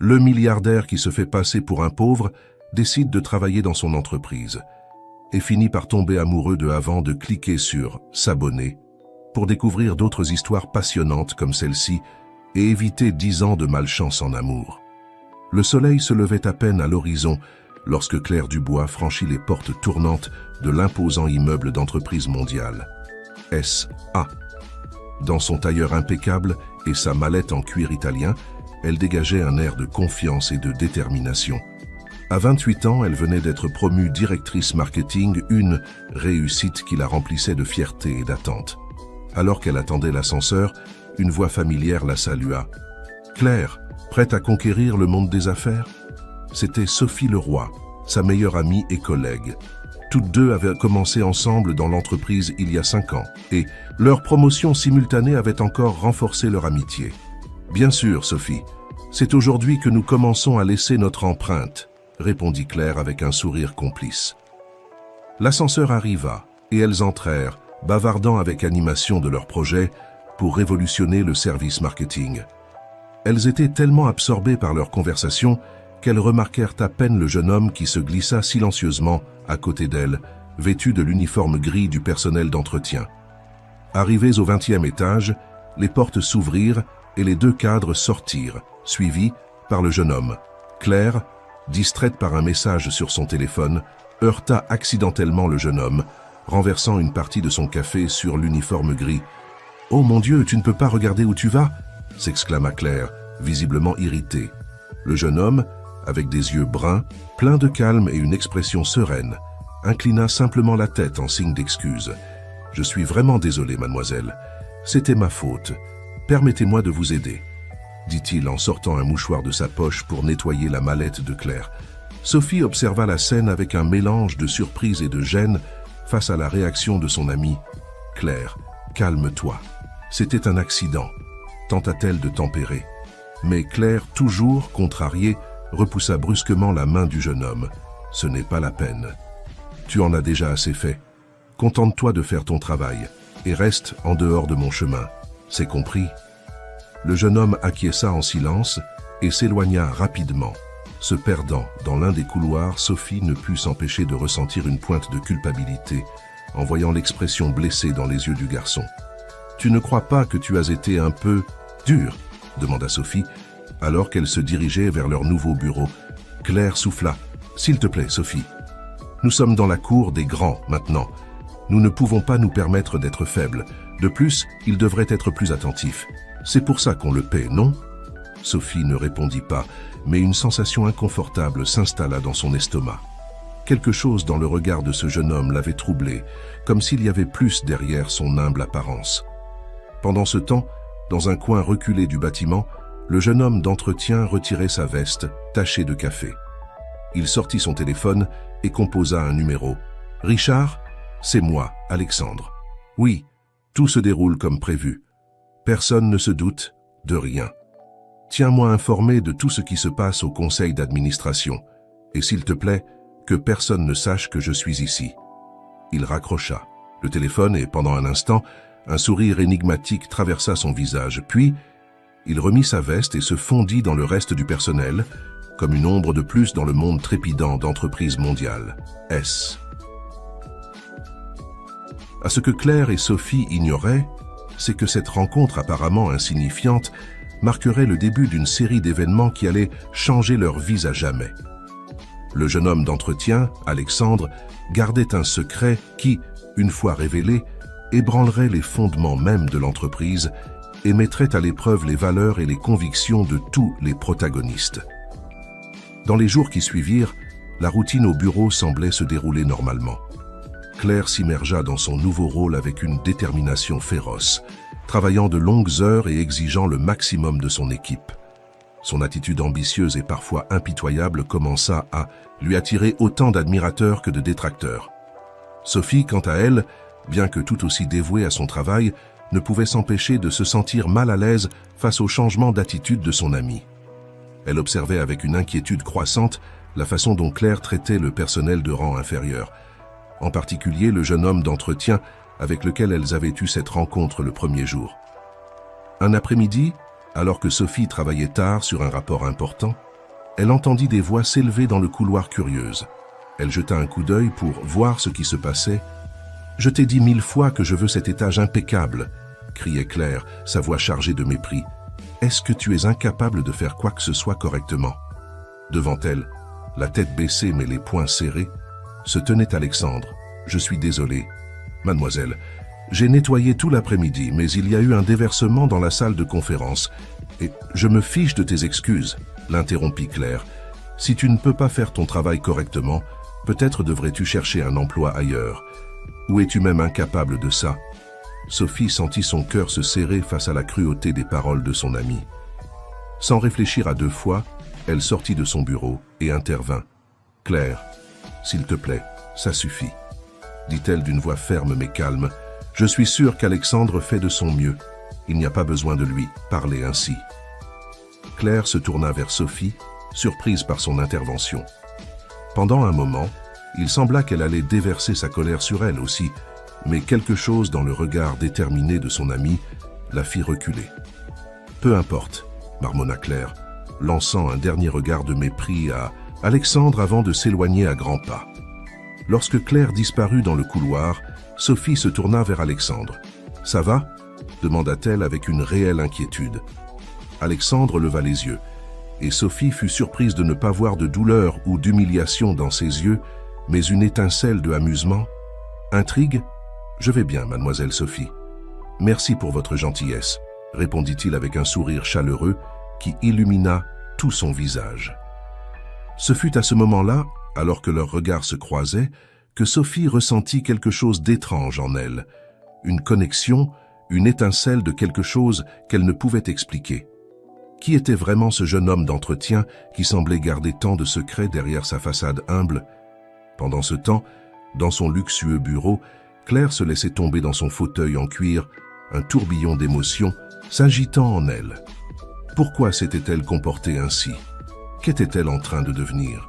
Le milliardaire qui se fait passer pour un pauvre décide de travailler dans son entreprise et finit par tomber amoureux de avant de cliquer sur « S'abonner » pour découvrir d'autres histoires passionnantes comme celle-ci et éviter 10 ans de malchance en amour. Le soleil se levait à peine à l'horizon lorsque Claire Dubois franchit les portes tournantes de l'imposant immeuble d'entreprise mondiale, SA. Dans son tailleur impeccable et sa mallette en cuir italien, elle dégageait un air de confiance et de détermination. À 28 ans, elle venait d'être promue directrice marketing, une réussite qui la remplissait de fierté et d'attente. Alors qu'elle attendait l'ascenseur, une voix familière la salua. « Claire, prête à conquérir le monde des affaires ?» C'était Sophie Leroy, sa meilleure amie et collègue. Toutes deux avaient commencé ensemble dans l'entreprise il y a 5 ans, et leur promotion simultanée avait encore renforcé leur amitié. « Bien sûr, Sophie, c'est aujourd'hui que nous commençons à laisser notre empreinte, » répondit Claire avec un sourire complice. L'ascenseur arriva, et elles entrèrent, bavardant avec animation de leur projet pour révolutionner le service marketing. Elles étaient tellement absorbées par leur conversation qu'elles remarquèrent à peine le jeune homme qui se glissa silencieusement à côté d'elles, vêtu de l'uniforme gris du personnel d'entretien. Arrivés au 20e étage, les portes s'ouvrirent et les 2 cadres sortirent, suivis par le jeune homme. Claire, distraite par un message sur son téléphone, heurta accidentellement le jeune homme, renversant une partie de son café sur l'uniforme gris. « Oh mon Dieu, tu ne peux pas regarder où tu vas !» s'exclama Claire, visiblement irritée. Le jeune homme, avec des yeux bruns, pleins de calme et une expression sereine, inclina simplement la tête en signe d'excuse. « Je suis vraiment désolé, mademoiselle. C'était ma faute. Permettez-moi de vous aider. » dit-il en sortant un mouchoir de sa poche pour nettoyer la mallette de Claire. Sophie observa la scène avec un mélange de surprise et de gêne face à la réaction de son amie. « Claire, calme-toi. C'était un accident. » tenta-t-elle de tempérer. Mais Claire, toujours contrariée, repoussa brusquement la main du jeune homme. « Ce n'est pas la peine. Tu en as déjà assez fait. Contente-toi de faire ton travail et reste en dehors de mon chemin. C'est compris ?» Le jeune homme acquiesça en silence et s'éloigna rapidement. Se perdant dans l'un des couloirs, Sophie ne put s'empêcher de ressentir une pointe de culpabilité en voyant l'expression blessée dans les yeux du garçon. « Tu ne crois pas que tu as été un peu dur ?» demanda Sophie, alors qu'elle se dirigeait vers leur nouveau bureau. Claire souffla. « S'il te plaît, Sophie. Nous sommes dans la cour des grands maintenant. Nous ne pouvons pas nous permettre d'être faibles. De plus, il devrait être plus attentif. C'est pour ça qu'on le paie, non ?» Sophie ne répondit pas, mais une sensation inconfortable s'installa dans son estomac. Quelque chose dans le regard de ce jeune homme l'avait troublée, comme s'il y avait plus derrière son humble apparence. Pendant ce temps, dans un coin reculé du bâtiment, le jeune homme d'entretien retirait sa veste, tachée de café. Il sortit son téléphone et composa un numéro. « Richard, c'est moi, Alexandre. Oui, tout se déroule comme prévu. Personne ne se doute de rien. Tiens-moi informé de tout ce qui se passe au conseil d'administration. Et s'il te plaît, que personne ne sache que je suis ici. » Il raccrocha le téléphone et pendant un instant, un sourire énigmatique traversa son visage. Puis, il remit sa veste et se fondit dans le reste du personnel, comme une ombre de plus dans le monde trépidant d'entreprise mondiale. À ce que Claire et Sophie ignoraient, c'est que cette rencontre apparemment insignifiante marquerait le début d'une série d'événements qui allaient changer leur vie à jamais. Le jeune homme d'entretien, Alexandre, gardait un secret qui, une fois révélé, ébranlerait les fondements même de l'entreprise et mettrait à l'épreuve les valeurs et les convictions de tous les protagonistes. Dans les jours qui suivirent, la routine au bureau semblait se dérouler normalement. Claire s'immergea dans son nouveau rôle avec une détermination féroce, travaillant de longues heures et exigeant le maximum de son équipe. Son attitude ambitieuse et parfois impitoyable commença à lui attirer autant d'admirateurs que de détracteurs. Sophie, quant à elle, bien que tout aussi dévouée à son travail, ne pouvait s'empêcher de se sentir mal à l'aise face au changement d'attitude de son amie. Elle observait avec une inquiétude croissante la façon dont Claire traitait le personnel de rang inférieur, en particulier le jeune homme d'entretien avec lequel elles avaient eu cette rencontre le premier jour. Un après-midi, alors que Sophie travaillait tard sur un rapport important, elle entendit des voix s'élever dans le couloir curieuses. Elle jeta un coup d'œil pour voir ce qui se passait. « Je t'ai dit 1000 fois que je veux cet étage impeccable !» criait Claire, sa voix chargée de mépris. « Est-ce que tu es incapable de faire quoi que ce soit correctement ?» Devant elle, la tête baissée mais les poings serrés, se tenait Alexandre. « Je suis désolé. Mademoiselle, j'ai nettoyé tout l'après-midi, mais il y a eu un déversement dans la salle de conférence. Et je me fiche de tes excuses, » l'interrompit Claire. « Si tu ne peux pas faire ton travail correctement, peut-être devrais-tu chercher un emploi ailleurs. Ou es-tu même incapable de ça ?» Sophie sentit son cœur se serrer face à la cruauté des paroles de son amie. Sans réfléchir à 2 fois, elle sortit de son bureau et intervint. « Claire, s'il te plaît, ça suffit. » dit-elle d'une voix ferme mais calme. « Je suis sûre qu'Alexandre fait de son mieux. Il n'y a pas besoin de lui parler ainsi. » Claire se tourna vers Sophie, surprise par son intervention. Pendant un moment, il sembla qu'elle allait déverser sa colère sur elle aussi, mais quelque chose dans le regard déterminé de son amie la fit reculer. « Peu importe, » marmonna Claire, lançant un dernier regard de mépris à Alexandre avant de s'éloigner à grands pas. Lorsque Claire disparut dans le couloir, Sophie se tourna vers Alexandre. « Ça va ?» demanda-t-elle avec une réelle inquiétude. Alexandre leva les yeux, et Sophie fut surprise de ne pas voir de douleur ou d'humiliation dans ses yeux, mais une étincelle de amusement. « Intrigue ? Je vais bien, mademoiselle Sophie. »« Merci pour votre gentillesse, » répondit-il avec un sourire chaleureux qui illumina tout son visage. Ce fut à ce moment-là, alors que leurs regards se croisaient, que Sophie ressentit quelque chose d'étrange en elle, une connexion, une étincelle de quelque chose qu'elle ne pouvait expliquer. Qui était vraiment ce jeune homme d'entretien qui semblait garder tant de secrets derrière sa façade humble? Pendant ce temps, dans son luxueux bureau, Claire se laissait tomber dans son fauteuil en cuir, un tourbillon d'émotions s'agitant en elle. Pourquoi s'était-elle comportée ainsi? Qu'était-elle en train de devenir?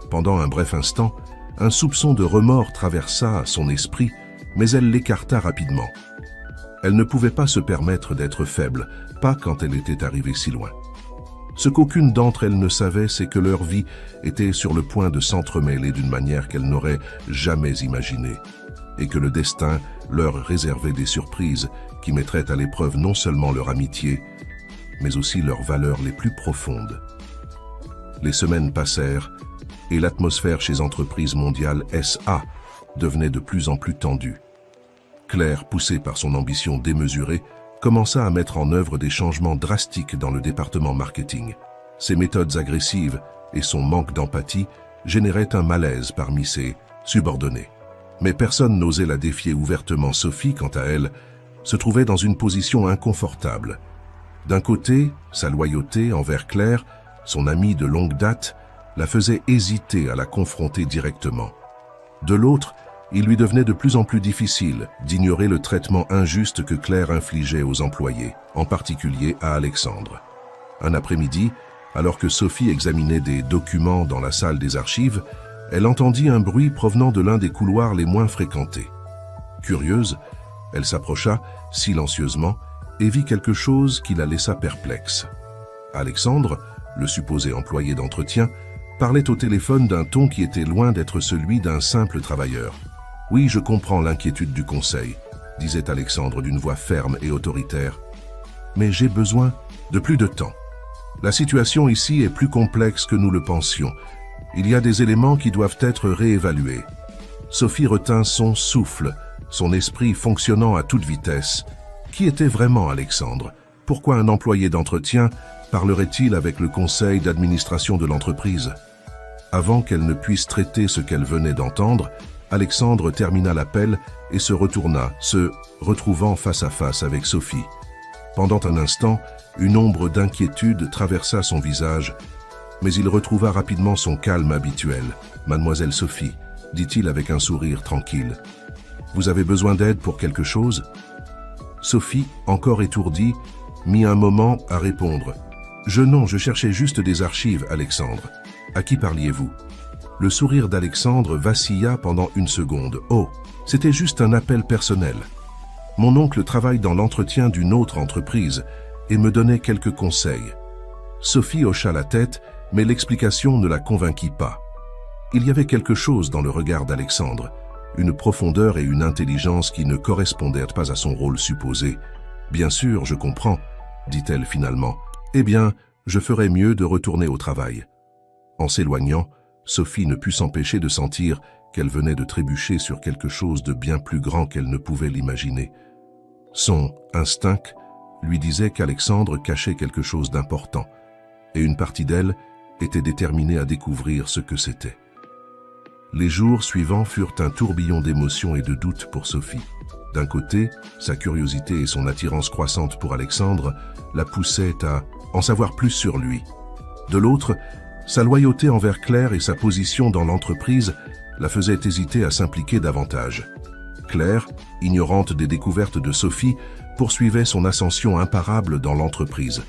Pendant un bref instant, un soupçon de remords traversa son esprit, mais elle l'écarta rapidement. Elle ne pouvait pas se permettre d'être faible, pas quand elle était arrivée si loin. Ce qu'aucune d'entre elles ne savait, c'est que leur vie était sur le point de s'entremêler d'une manière qu'elles n'auraient jamais imaginée, et que le destin leur réservait des surprises qui mettraient à l'épreuve non seulement leur amitié, mais aussi leurs valeurs les plus profondes. Les semaines passèrent, et l'atmosphère chez Entreprises Mondiales SA devenait de plus en plus tendue. Claire, poussée par son ambition démesurée, commença à mettre en œuvre des changements drastiques dans le département marketing. Ses méthodes agressives et son manque d'empathie généraient un malaise parmi ses subordonnés. Mais personne n'osait la défier ouvertement. Sophie, quant à elle, se trouvait dans une position inconfortable. D'un côté, sa loyauté envers Claire, son amie de longue date, la faisait hésiter à la confronter directement. De l'autre, il lui devenait de plus en plus difficile d'ignorer le traitement injuste que Claire infligeait aux employés, en particulier à Alexandre. Un après-midi, alors que Sophie examinait des documents dans la salle des archives, elle entendit un bruit provenant de l'un des couloirs les moins fréquentés. Curieuse, elle s'approcha silencieusement et vit quelque chose qui la laissa perplexe. Alexandre, le supposé employé d'entretien, parlait au téléphone d'un ton qui était loin d'être celui d'un simple travailleur. « Oui, je comprends l'inquiétude du conseil », disait Alexandre d'une voix ferme et autoritaire. « Mais j'ai besoin de plus de temps. La situation ici est plus complexe que nous le pensions. Il y a des éléments qui doivent être réévalués. » Sophie retint son souffle, son esprit fonctionnant à toute vitesse. Qui était vraiment Alexandre? Pourquoi un employé d'entretien parlerait-il avec le conseil d'administration de l'entreprise? Avant qu'elle ne puisse traiter ce qu'elle venait d'entendre, Alexandre termina l'appel et se retourna, se retrouvant face à face avec Sophie. Pendant un instant, une ombre d'inquiétude traversa son visage, mais il retrouva rapidement son calme habituel. « Mademoiselle Sophie, » dit-il avec un sourire tranquille. « Vous avez besoin d'aide pour quelque chose ?» Sophie, encore étourdie, mit un moment à répondre. « Je cherchais juste des archives, Alexandre. À qui parliez-vous » Le sourire d'Alexandre vacilla pendant une seconde. « Oh, c'était juste un appel personnel. Mon oncle travaille dans l'entretien d'une autre entreprise et me donnait quelques conseils. » Sophie hocha la tête, Mais l'explication ne la convainquit pas. Il y avait quelque chose dans le regard d'Alexandre, une profondeur et une intelligence qui ne correspondaient pas à son rôle supposé. « Bien sûr, je comprends », dit-elle finalement. « Eh bien, je ferais mieux de retourner au travail. » En s'éloignant, Sophie ne put s'empêcher de sentir qu'elle venait de trébucher sur quelque chose de bien plus grand qu'elle ne pouvait l'imaginer. Son instinct lui disait qu'Alexandre cachait quelque chose d'important, et une partie d'elle était déterminée à découvrir ce que c'était. Les jours suivants furent un tourbillon d'émotions et de doutes pour Sophie. D'un côté, sa curiosité et son attirance croissante pour Alexandre la poussaient à en savoir plus sur lui. De l'autre, sa loyauté envers Claire et sa position dans l'entreprise la faisaient hésiter à s'impliquer davantage. Claire, ignorante des découvertes de Sophie, poursuivait son ascension imparable dans l'entreprise.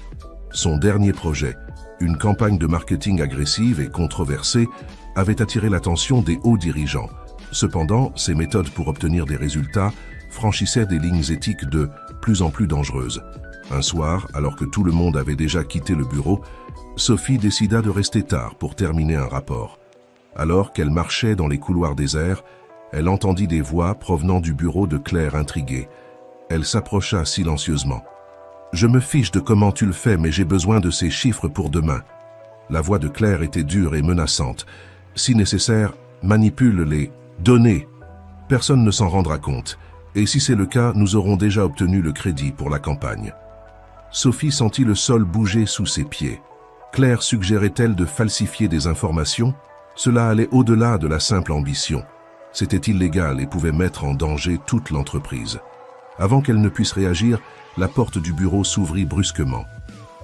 Son dernier projet, une campagne de marketing agressive et controversée, avait attiré l'attention des hauts dirigeants. Cependant, ses méthodes pour obtenir des résultats franchissaient des lignes éthiques de plus en plus dangereuses. Un soir, alors que tout le monde avait déjà quitté le bureau, Sophie décida de rester tard pour terminer un rapport. Alors qu'elle marchait dans les couloirs déserts, elle entendit des voix provenant du bureau de Claire intriguée. Elle s'approcha silencieusement. « Je me fiche de comment tu le fais, mais j'ai besoin de ces chiffres pour demain. » La voix de Claire était dure et menaçante. « Si nécessaire, manipule les données. Personne ne s'en rendra compte. Et si c'est le cas, nous aurons déjà obtenu le crédit pour la campagne. » Sophie sentit le sol bouger sous ses pieds. Claire suggérait-elle de falsifier des informations? Cela allait au-delà de la simple ambition. C'était illégal et pouvait mettre en danger toute l'entreprise. Avant qu'elle ne puisse réagir, la porte du bureau s'ouvrit brusquement.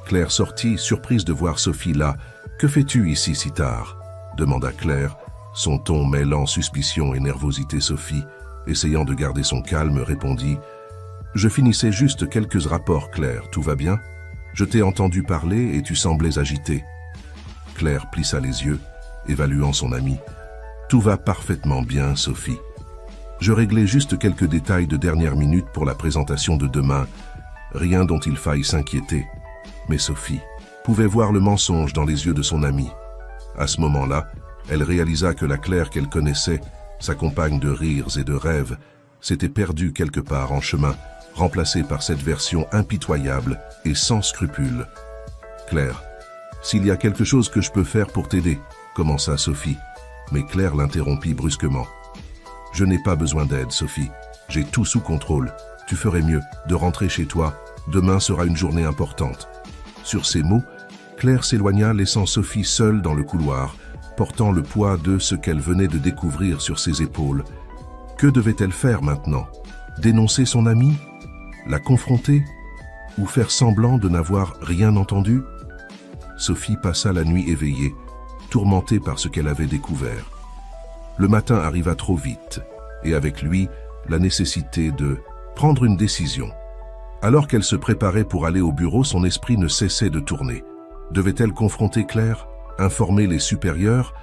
Claire sortit, surprise de voir Sophie là. « Que fais-tu ici si tard ?» demanda Claire, son ton mêlant suspicion et nervosité. Sophie, essayant de garder son calme, répondit « Je finissais juste quelques rapports, Claire, tout va bien? Je t'ai entendu parler et tu semblais agitée. » Claire plissa les yeux, évaluant son amie. « Tout va parfaitement bien, Sophie. Je réglais juste quelques détails de dernière minute pour la présentation de demain, rien dont il faille s'inquiéter. » Mais Sophie pouvait voir le mensonge dans les yeux de son amie. À ce moment-là, elle réalisa que la Claire qu'elle connaissait, sa compagne de rires et de rêves, s'était perdue quelque part en chemin, remplacée par cette version impitoyable et sans scrupules. « Claire, s'il y a quelque chose que je peux faire pour t'aider, » commença Sophie, mais Claire l'interrompit brusquement. « Je n'ai pas besoin d'aide, Sophie. J'ai tout sous contrôle. Tu ferais mieux de rentrer chez toi. Demain sera une journée importante. » Sur ces mots, Claire s'éloigna, laissant Sophie seule dans le couloir, portant le poids de ce qu'elle venait de découvrir sur ses épaules. Que devait-elle faire maintenant? Dénoncer son amie? La confronter? Ou faire semblant de n'avoir rien entendu? Sophie passa la nuit éveillée, tourmentée par ce qu'elle avait découvert. Le matin arriva trop vite, et avec lui, la nécessité de prendre une décision. Alors qu'elle se préparait pour aller au bureau, son esprit ne cessait de tourner. Devait-elle confronter Claire, informer les supérieurs,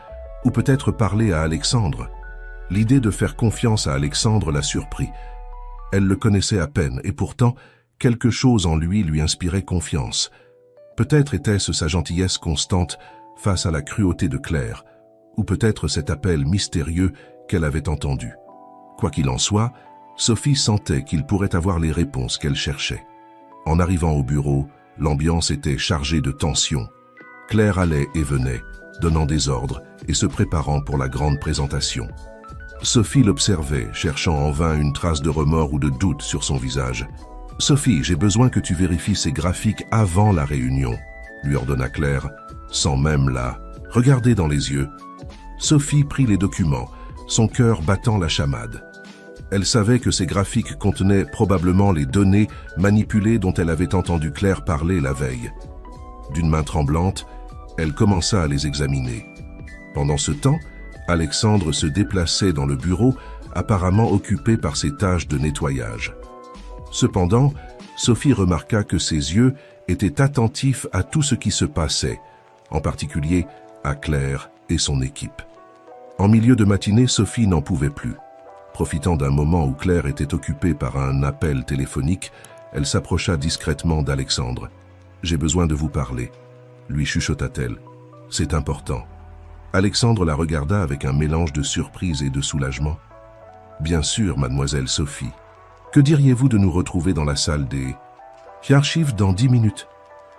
ou peut-être parler à Alexandre? L'idée de faire confiance à Alexandre la surprit. Elle le connaissait à peine, et pourtant, quelque chose en lui inspirait confiance. Peut-être était-ce sa gentillesse constante face à la cruauté de Claire, ou peut-être cet appel mystérieux qu'elle avait entendu. Quoi qu'il en soit, Sophie sentait qu'il pourrait avoir les réponses qu'elle cherchait. En arrivant au bureau, l'ambiance était chargée de tension. Claire allait et venait, donnant des ordres et se préparant pour la grande présentation. Sophie l'observait, cherchant en vain une trace de remords ou de doute sur son visage. « Sophie, j'ai besoin que tu vérifies ces graphiques avant la réunion », lui ordonna Claire, sans même la regarder dans les yeux. Sophie prit les documents, son cœur battant la chamade. Elle savait que ces graphiques contenaient probablement les données manipulées dont elle avait entendu Claire parler la veille. D'une main tremblante, elle commença à les examiner. Pendant ce temps, Alexandre se déplaçait dans le bureau, apparemment occupé par ses tâches de nettoyage. Cependant, Sophie remarqua que ses yeux étaient attentifs à tout ce qui se passait, en particulier à Claire et son équipe. En milieu de matinée, Sophie n'en pouvait plus. Profitant d'un moment où Claire était occupée par un appel téléphonique, elle s'approcha discrètement d'Alexandre. « J'ai besoin de vous parler », lui chuchota-t-elle. C'est important. Alexandre la regarda avec un mélange de surprise et de soulagement. Bien sûr, mademoiselle Sophie. Que diriez-vous de nous retrouver dans la salle des archives dans 10 minutes?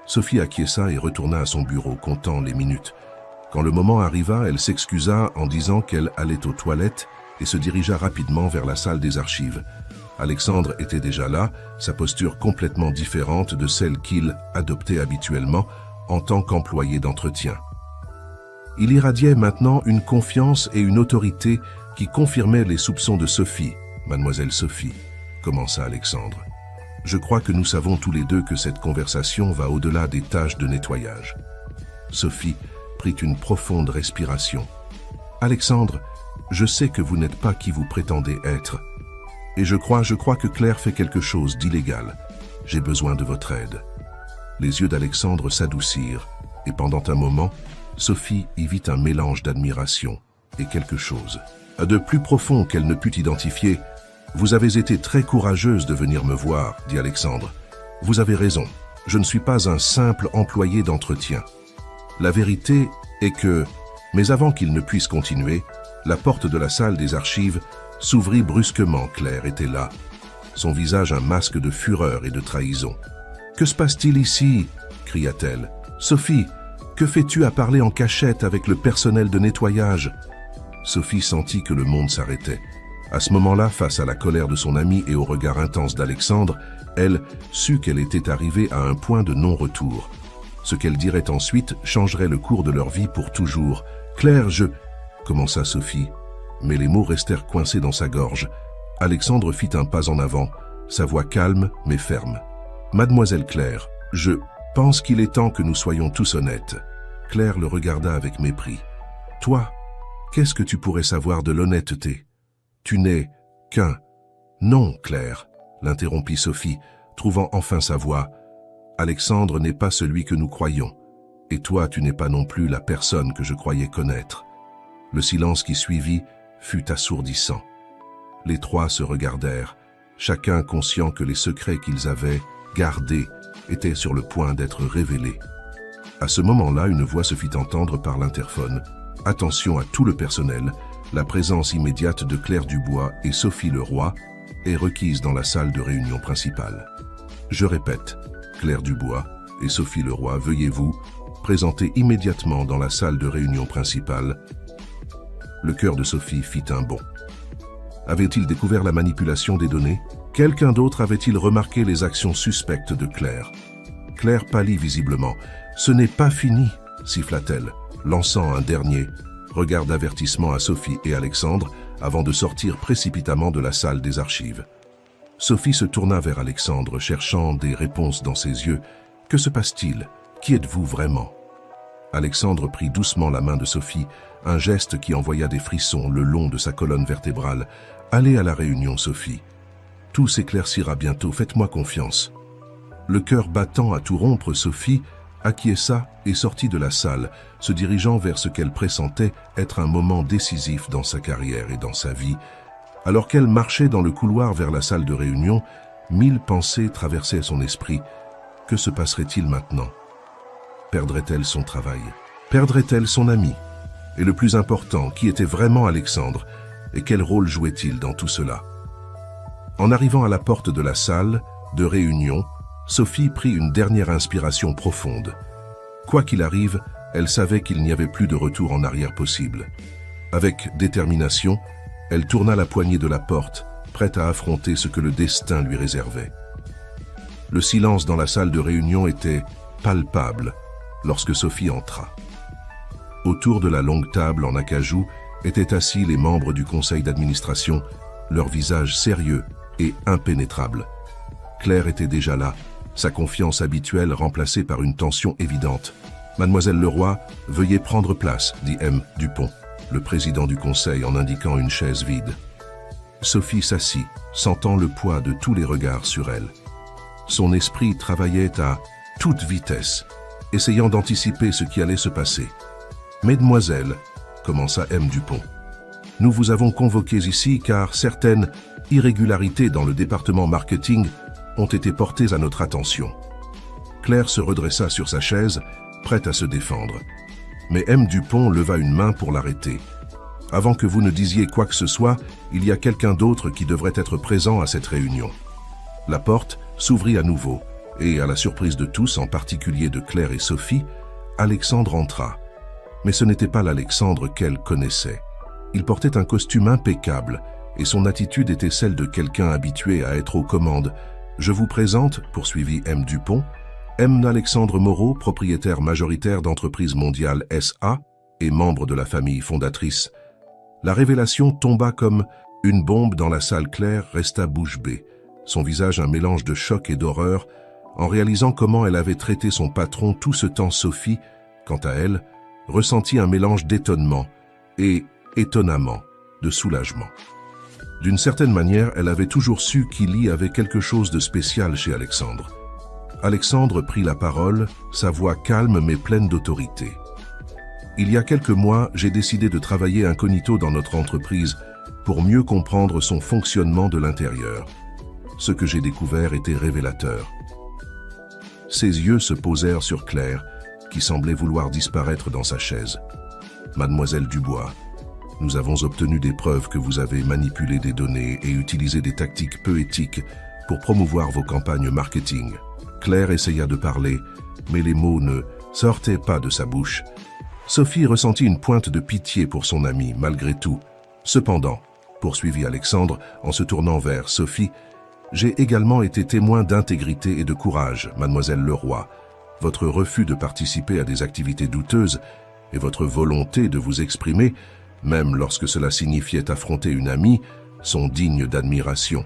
Sophie acquiesça et retourna à son bureau, comptant les minutes. Quand le moment arriva, elle s'excusa en disant qu'elle allait aux toilettes et se dirigea rapidement vers la salle des archives. Alexandre était déjà là, sa posture complètement différente de celle qu'il adoptait habituellement en tant qu'employé d'entretien. Il irradiait maintenant une confiance et une autorité qui confirmaient les soupçons de Sophie. « Mademoiselle Sophie », commença Alexandre. « Je crois que nous savons tous les deux que cette conversation va au-delà des tâches de nettoyage. » Sophie prit une profonde respiration. « Alexandre, je sais que vous n'êtes pas qui vous prétendez être. Et je crois que Claire fait quelque chose d'illégal. J'ai besoin de votre aide. » Les yeux d'Alexandre s'adoucirent, et pendant un moment, Sophie y vit un mélange d'admiration et quelque chose de plus profond qu'elle ne put identifier. « Vous avez été très courageuse de venir me voir, » dit Alexandre. « Vous avez raison, je ne suis pas un simple employé d'entretien. La vérité est que, mais avant qu'il ne puisse continuer, la porte de la salle des archives s'ouvrit brusquement. Claire était là, son visage un masque de fureur et de trahison. « Que se passe-t-il ici » cria-t-elle. « Sophie, que fais-tu à parler en cachette avec le personnel de nettoyage ?» Sophie sentit que le monde s'arrêtait. À ce moment-là, face à la colère de son amie et au regard intense d'Alexandre, elle sut qu'elle était arrivée à un point de non-retour. Ce qu'elle dirait ensuite changerait le cours de leur vie pour toujours. « Claire, je... » commença Sophie, mais les mots restèrent coincés dans sa gorge. Alexandre fit un pas en avant, sa voix calme mais ferme. « Mademoiselle Claire, je pense qu'il est temps que nous soyons tous honnêtes. » Claire le regarda avec mépris. « Toi, qu'est-ce que tu pourrais savoir de l'honnêteté? Tu n'es qu'un... » « Non, Claire, » l'interrompit Sophie, trouvant enfin sa voix. « Alexandre n'est pas celui que nous croyons. Et toi, tu n'es pas non plus la personne que je croyais connaître. » Le silence qui suivit fut assourdissant. Les trois se regardèrent, chacun conscient que les secrets qu'ils avaient gardés étaient sur le point d'être révélés. À ce moment-là, une voix se fit entendre par l'interphone. « Attention à tout le personnel, la présence immédiate de Claire Dubois et Sophie Leroy est requise dans la salle de réunion principale. Je répète, Claire Dubois et Sophie Leroy, veuillez-vous présenter immédiatement dans la salle de réunion principale. » Le cœur de Sophie fit un bond. Avait-il découvert la manipulation des données? Quelqu'un d'autre avait-il remarqué les actions suspectes de Claire? Claire pâlit visiblement. « Ce n'est pas fini » siffla-t-elle, lançant un dernier regard d'avertissement à Sophie et Alexandre avant de sortir précipitamment de la salle des archives. Sophie se tourna vers Alexandre, cherchant des réponses dans ses yeux. « Que se passe-t-il? Qui êtes-vous vraiment ?» Alexandre prit doucement la main de Sophie, un geste qui envoya des frissons le long de sa colonne vertébrale. « Allez à la réunion, Sophie. Tout s'éclaircira bientôt, faites-moi confiance. » Le cœur battant à tout rompre, Sophie acquiesça et sortit de la salle, se dirigeant vers ce qu'elle pressentait être un moment décisif dans sa carrière et dans sa vie. Alors qu'elle marchait dans le couloir vers la salle de réunion, 1000 pensées traversaient son esprit. Que se passerait-il maintenant? Perdrait-elle son travail? Perdrait-elle son ami? Et le plus important, qui était vraiment Alexandre? Et quel rôle jouait-il dans tout cela? En arrivant à la porte de la salle de réunion, Sophie prit une dernière inspiration profonde. Quoi qu'il arrive, elle savait qu'il n'y avait plus de retour en arrière possible. Avec détermination, elle tourna la poignée de la porte, prête à affronter ce que le destin lui réservait. Le silence dans la salle de réunion était palpable lorsque Sophie entra. Autour de la longue table en acajou étaient assis les membres du conseil d'administration, leurs visages sérieux et impénétrables. Claire était déjà là, sa confiance habituelle remplacée par une tension évidente. « Mademoiselle Leroy, veuillez prendre place », dit M. Dupont, le président du conseil, en indiquant une chaise vide. Sophie s'assit, sentant le poids de tous les regards sur elle. Son esprit travaillait à toute vitesse, essayant d'anticiper ce qui allait se passer. « Mesdemoiselles », commença M. Dupont, « nous vous avons convoquées ici car certaines irrégularités dans le département marketing ont été portées à notre attention. » Claire se redressa sur sa chaise, prête à se défendre. « Mais M. Dupont leva une main pour l'arrêter. « Avant que vous ne disiez quoi que ce soit, il y a quelqu'un d'autre qui devrait être présent à cette réunion. » La porte s'ouvrit à nouveau, et à la surprise de tous, en particulier de Claire et Sophie, Alexandre entra. Mais ce n'était pas l'Alexandre qu'elle connaissait. Il portait un costume impeccable, et son attitude était celle de quelqu'un habitué à être aux commandes. « Je vous présente, poursuivit M. Dupont, M. Alexandre Moreau, propriétaire majoritaire d'Entreprise Mondiale S.A. et membre de la famille fondatrice. » La révélation tomba comme une bombe dans la salle. Claire resta bouche bée, son visage un mélange de choc et d'horreur, en réalisant comment elle avait traité son patron tout ce temps. Sophie, quant à elle, ressentit un mélange d'étonnement et, étonnamment, de soulagement. D'une certaine manière, elle avait toujours su qu'il y avait quelque chose de spécial chez Alexandre. Alexandre prit la parole, sa voix calme mais pleine d'autorité. Il y a quelques mois, j'ai décidé de travailler incognito dans notre entreprise pour mieux comprendre son fonctionnement de l'intérieur. Ce que j'ai découvert était révélateur. Ses yeux se posèrent sur Claire, qui semblait vouloir disparaître dans sa chaise. « Mademoiselle Dubois, nous avons obtenu des preuves que vous avez manipulé des données et utilisé des tactiques peu éthiques pour promouvoir vos campagnes marketing. » Claire essaya de parler, mais les mots ne sortaient pas de sa bouche. Sophie ressentit une pointe de pitié pour son amie, malgré tout. « Cependant, » poursuivit Alexandre en se tournant vers Sophie, « j'ai également été témoin d'intégrité et de courage, mademoiselle Leroy. Votre refus de participer à des activités douteuses et votre volonté de vous exprimer, même lorsque cela signifiait affronter une amie, sont dignes d'admiration. »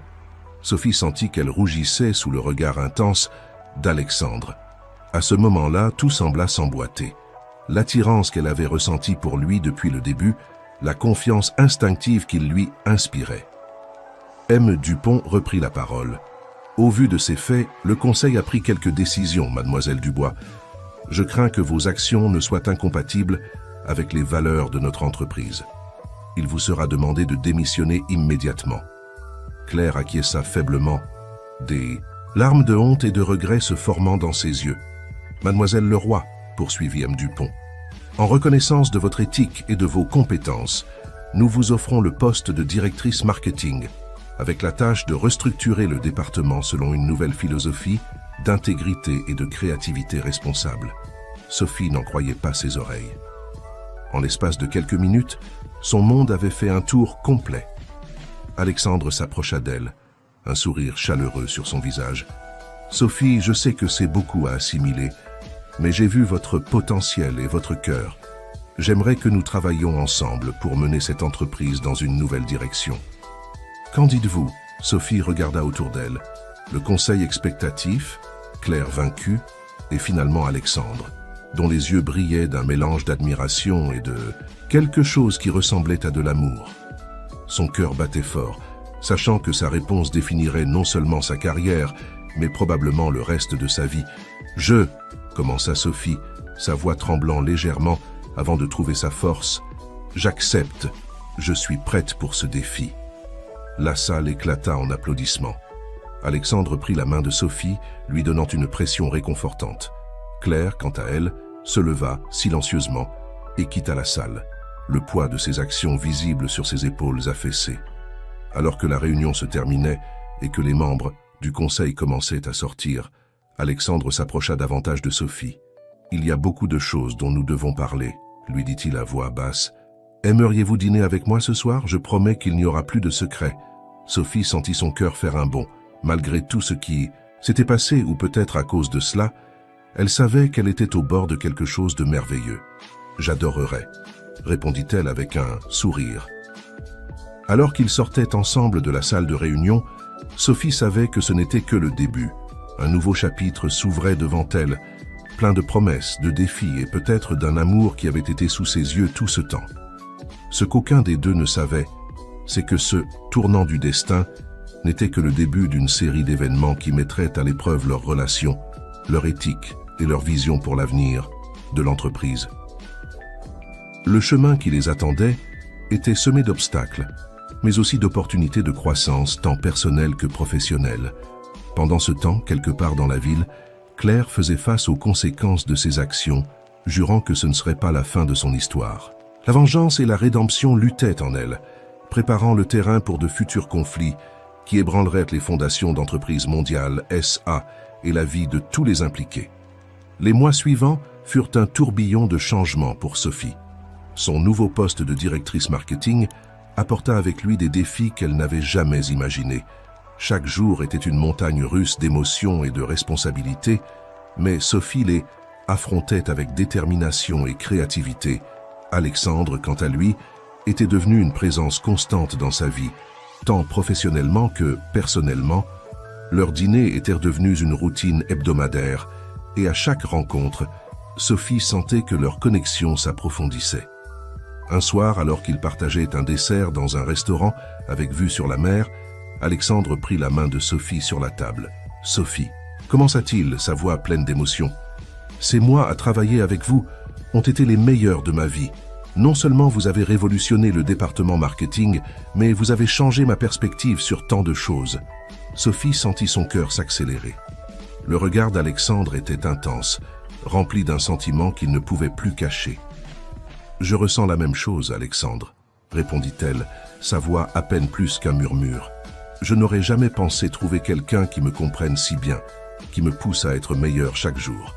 Sophie sentit qu'elle rougissait sous le regard intense d'Alexandre. À ce moment-là, tout sembla s'emboîter. L'attirance qu'elle avait ressentie pour lui depuis le début, la confiance instinctive qu'il lui inspirait. M. Dupont reprit la parole. « Au vu de ces faits, le Conseil a pris quelques décisions, mademoiselle Dubois. Je crains que vos actions ne soient incompatibles avec les valeurs de notre entreprise. Il vous sera demandé de démissionner immédiatement. » Claire acquiesça faiblement, des larmes de honte et de regret se formant dans ses yeux. « Mademoiselle Leroy, » poursuivit M. Dupont, « en reconnaissance de votre éthique et de vos compétences, nous vous offrons le poste de directrice marketing, avec la tâche de restructurer le département selon une nouvelle philosophie d'intégrité et de créativité responsable. » Sophie n'en croyait pas ses oreilles. En l'espace de quelques minutes, son monde avait fait un tour complet. Alexandre s'approcha d'elle, un sourire chaleureux sur son visage. « Sophie, je sais que c'est beaucoup à assimiler, mais j'ai vu votre potentiel et votre cœur. J'aimerais que nous travaillions ensemble pour mener cette entreprise dans une nouvelle direction. » « Qu'en dites-vous » Sophie regarda autour d'elle. Le conseil expectatif, Claire vaincue, et finalement Alexandre, dont les yeux brillaient d'un mélange d'admiration et de quelque chose qui ressemblait à de l'amour. Son cœur battait fort, sachant que sa réponse définirait non seulement sa carrière, mais probablement le reste de sa vie. « Je » commença Sophie, sa voix tremblant légèrement avant de trouver sa force. « J'accepte. Je suis prête pour ce défi. » La salle éclata en applaudissements. Alexandre prit la main de Sophie, lui donnant une pression réconfortante. Claire, quant à elle, se leva silencieusement et quitta la salle, le poids de ses actions visible sur ses épaules affaissées. Alors que la réunion se terminait et que les membres du conseil commençaient à sortir, Alexandre s'approcha davantage de Sophie. « Il y a beaucoup de choses dont nous devons parler, » lui dit-il à voix basse. « Aimeriez-vous dîner avec moi ce soir? Je promets qu'il n'y aura plus de secrets. » Sophie sentit son cœur faire un bond. Malgré tout ce qui s'était passé, ou peut-être à cause de cela, elle savait qu'elle était au bord de quelque chose de merveilleux. « J'adorerais, » répondit-elle avec un sourire. Alors qu'ils sortaient ensemble de la salle de réunion, Sophie savait que ce n'était que le début. Un nouveau chapitre s'ouvrait devant elle, plein de promesses, de défis et peut-être d'un amour qui avait été sous ses yeux tout ce temps. Ce qu'aucun des deux ne savait, c'est que ce tournant du destin n'était que le début d'une série d'événements qui mettraient à l'épreuve leurs relations, leur éthique et leur vision pour l'avenir de l'entreprise. Le chemin qui les attendait était semé d'obstacles, mais aussi d'opportunités de croissance tant personnelle que professionnelle. Pendant ce temps, quelque part dans la ville, Claire faisait face aux conséquences de ses actions jurant que ce ne serait pas la fin de son histoire. La vengeance et la rédemption luttaient en elle, préparant le terrain pour de futurs conflits qui ébranleraient les fondations d'entreprises mondiales SA et la vie de tous les impliqués. Les mois suivants furent un tourbillon de changements pour Sophie. Son nouveau poste de directrice marketing apporta avec lui des défis qu'elle n'avait jamais imaginés. Chaque jour était une montagne russe d'émotions et de responsabilités, mais Sophie les affrontait avec détermination et créativité. Alexandre, quant à lui, était devenu une présence constante dans sa vie, tant professionnellement que personnellement. Leurs dîners étaient devenus une routine hebdomadaire, et à chaque rencontre, Sophie sentait que leur connexion s'approfondissait. Un soir, alors qu'ils partageaient un dessert dans un restaurant avec vue sur la mer, Alexandre prit la main de Sophie sur la table. « Sophie, commença-t-il, sa voix pleine d'émotion. Ces mois à travailler avec vous ont été les meilleurs de ma vie. Non seulement vous avez révolutionné le département marketing, mais vous avez changé ma perspective sur tant de choses. » Sophie sentit son cœur s'accélérer. Le regard d'Alexandre était intense, rempli d'un sentiment qu'il ne pouvait plus cacher. « Je ressens la même chose, Alexandre, » répondit-elle, sa voix à peine plus qu'un murmure. « Je n'aurais jamais pensé trouver quelqu'un qui me comprenne si bien, qui me pousse à être meilleur chaque jour. »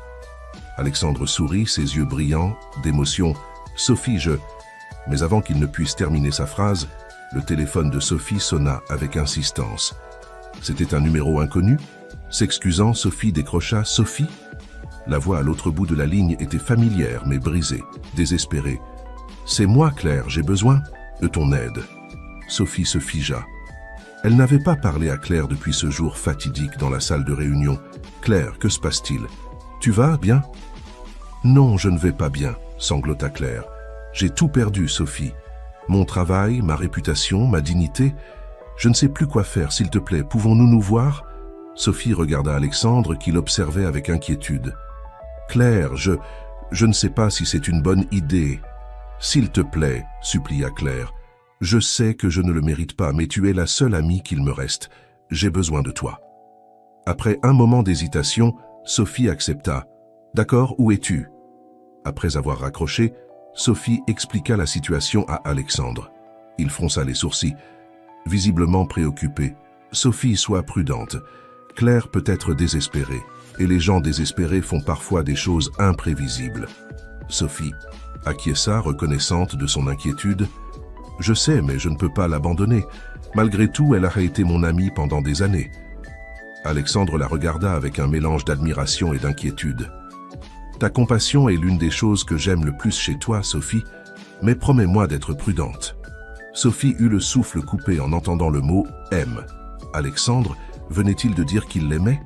Alexandre sourit, ses yeux brillants, d'émotion. « Sophie, je... » Mais avant qu'il ne puisse terminer sa phrase, le téléphone de Sophie sonna avec insistance. C'était un numéro inconnu. S'excusant, Sophie décrocha. « Sophie ?» La voix à l'autre bout de la ligne était familière mais brisée, désespérée. « C'est moi, Claire, j'ai besoin de ton aide. » Sophie se figea. Elle n'avait pas parlé à Claire depuis ce jour fatidique dans la salle de réunion. « Claire, que se passe-t-il? Tu vas bien ?»« Non, je ne vais pas bien, » sanglota Claire. « J'ai tout perdu, Sophie. Mon travail, ma réputation, ma dignité. Je ne sais plus quoi faire, s'il te plaît, pouvons-nous nous voir ?» Sophie regarda Alexandre qui l'observait avec inquiétude. « Claire, je ne sais pas si c'est une bonne idée. »« S'il te plaît, » supplia Claire. « Je sais que je ne le mérite pas, mais tu es la seule amie qu'il me reste. J'ai besoin de toi. » Après un moment d'hésitation, Sophie accepta. « D'accord, où es-tu » Après avoir raccroché, Sophie expliqua la situation à Alexandre. Il fronça les sourcils, visiblement préoccupé. « Sophie, sois prudente. Claire peut être désespérée, et les gens désespérés font parfois des choses imprévisibles. » Sophie acquiesça, reconnaissante de son inquiétude. « Je sais, mais je ne peux pas l'abandonner. Malgré tout, elle a été mon amie pendant des années. » Alexandre la regarda avec un mélange d'admiration et d'inquiétude. « Ta compassion est l'une des choses que j'aime le plus chez toi, Sophie, mais promets-moi d'être prudente. » Sophie eut le souffle coupé en entendant le mot « aime ». Alexandre venait-il de dire qu'il l'aimait?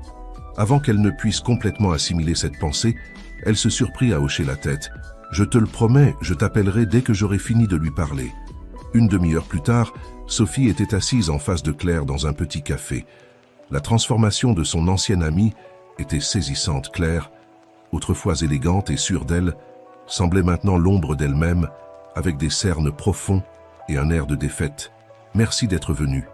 Avant qu'elle ne puisse complètement assimiler cette pensée, elle se surprit à hocher la tête. « Je te le promets, je t'appellerai dès que j'aurai fini de lui parler. » Une demi-heure plus tard, Sophie était assise en face de Claire dans un petit café. La transformation de son ancienne amie était saisissante. Claire, autrefois élégante et sûre d'elle, semblait maintenant l'ombre d'elle-même, avec des cernes profonds et un air de défaite. « Merci d'être venue, »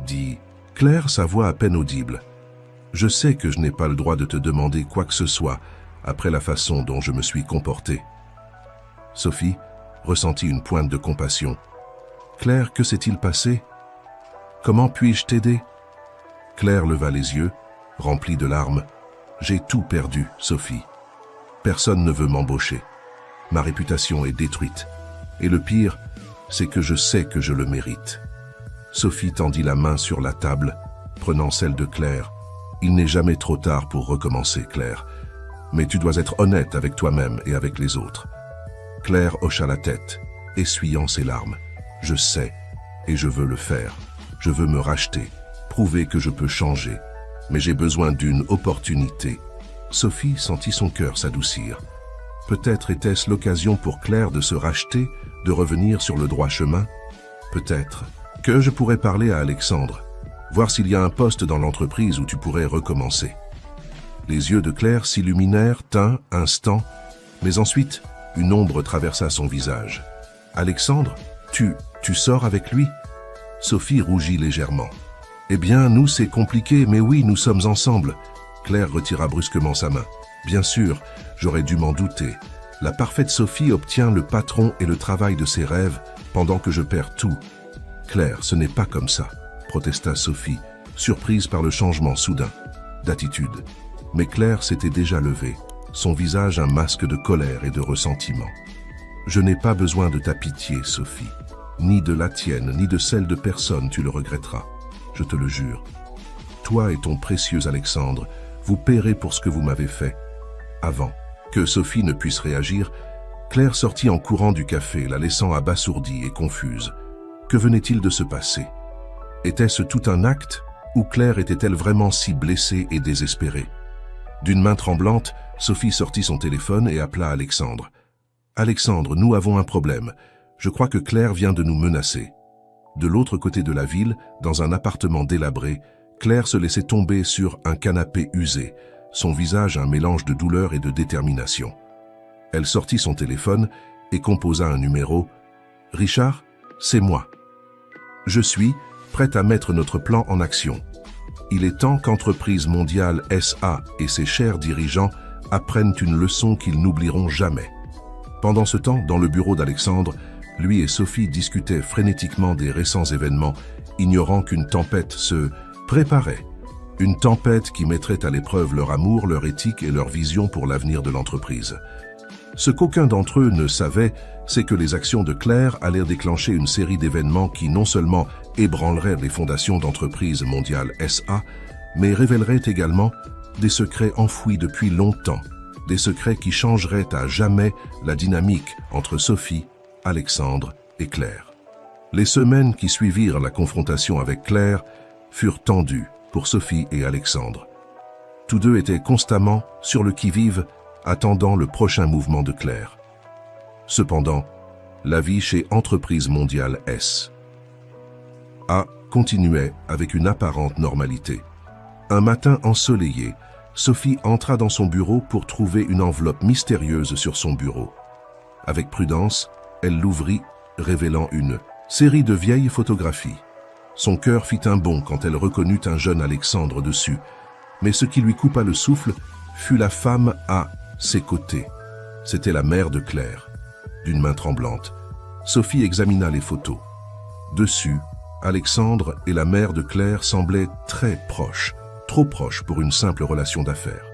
dit Claire, sa voix à peine audible. « Je sais que je n'ai pas le droit de te demander quoi que ce soit après la façon dont je me suis comportée. » Sophie ressentit une pointe de compassion. « Claire, que s'est-il passé? Comment puis-je t'aider » Claire leva les yeux, remplie de larmes. « J'ai tout perdu, Sophie. Personne ne veut m'embaucher. Ma réputation est détruite. Et le pire, c'est que je sais que je le mérite. » Sophie tendit la main sur la table, prenant celle de Claire. « Il n'est jamais trop tard pour recommencer, Claire. Mais tu dois être honnête avec toi-même et avec les autres. » Claire hocha la tête, essuyant ses larmes. « Je sais, et je veux le faire. Je veux me racheter, prouver que je peux changer. Mais j'ai besoin d'une opportunité. » Sophie sentit son cœur s'adoucir. Peut-être était-ce l'occasion pour Claire de se racheter, de revenir sur le droit chemin. Peut-être que je pourrais parler à Alexandre, voir s'il y a un poste dans l'entreprise où tu pourrais recommencer. Les yeux de Claire s'illuminèrent un instant, mais ensuite, une ombre traversa son visage. « Alexandre, tu sors avec lui ?» Sophie rougit légèrement. « Eh bien, nous, c'est compliqué, mais oui, nous sommes ensemble. » Claire retira brusquement sa main. « Bien sûr, j'aurais dû m'en douter. La parfaite Sophie obtient le patron et le travail de ses rêves pendant que je perds tout. Claire, ce n'est pas comme ça, protesta Sophie, surprise par le changement soudain d'attitude. Mais Claire s'était déjà levée, son visage un masque de colère et de ressentiment. Je n'ai pas besoin de ta pitié, Sophie. Ni de la tienne, ni de celle de personne, tu le regretteras. Je te le jure. Toi et ton précieux Alexandre, vous paierez pour ce que vous m'avez fait. Avant que Sophie ne puisse réagir, Claire sortit en courant du café, la laissant abasourdie et confuse. Que venait-il de se passer? Était-ce tout un acte, ou Claire était-elle vraiment si blessée et désespérée? D'une main tremblante, Sophie sortit son téléphone et appela Alexandre. « Alexandre, nous avons un problème. Je crois que Claire vient de nous menacer. » De l'autre côté de la ville, dans un appartement délabré, Claire se laissait tomber sur un canapé usé, son visage un mélange de douleur et de détermination. Elle sortit son téléphone et composa un numéro. « Richard, c'est moi. Je suis prête à mettre notre plan en action. Il est temps qu'Entreprise Mondiale SA et ses chers dirigeants apprennent une leçon qu'ils n'oublieront jamais. » Pendant ce temps, dans le bureau d'Alexandre, lui et Sophie discutaient frénétiquement des récents événements, ignorant qu'une tempête se préparait. Une tempête qui mettrait à l'épreuve leur amour, leur éthique et leur vision pour l'avenir de l'entreprise. Ce qu'aucun d'entre eux ne savait, c'est que les actions de Claire allaient déclencher une série d'événements qui non seulement ébranleraient les fondations d'Entreprise Mondiale SA, mais révéleraient également des secrets enfouis depuis longtemps, des secrets qui changeraient à jamais la dynamique entre Sophie, Alexandre et Claire. Les semaines qui suivirent la confrontation avec Claire furent tendues pour Sophie et Alexandre. Tous deux étaient constamment sur le qui-vive, attendant le prochain mouvement de Claire. Cependant, la vie chez Entreprise Mondiale SA continuait avec une apparente normalité. Un matin ensoleillé, Sophie entra dans son bureau pour trouver une enveloppe mystérieuse sur son bureau. Avec prudence, elle l'ouvrit, révélant une série de vieilles photographies. Son cœur fit un bond quand elle reconnut un jeune Alexandre dessus, mais ce qui lui coupa le souffle fut la femme à ses côtés. C'était la mère de Claire. D'une main tremblante, Sophie examina les photos. Dessus, Alexandre et la mère de Claire semblaient très proches, trop proches pour une simple relation d'affaires.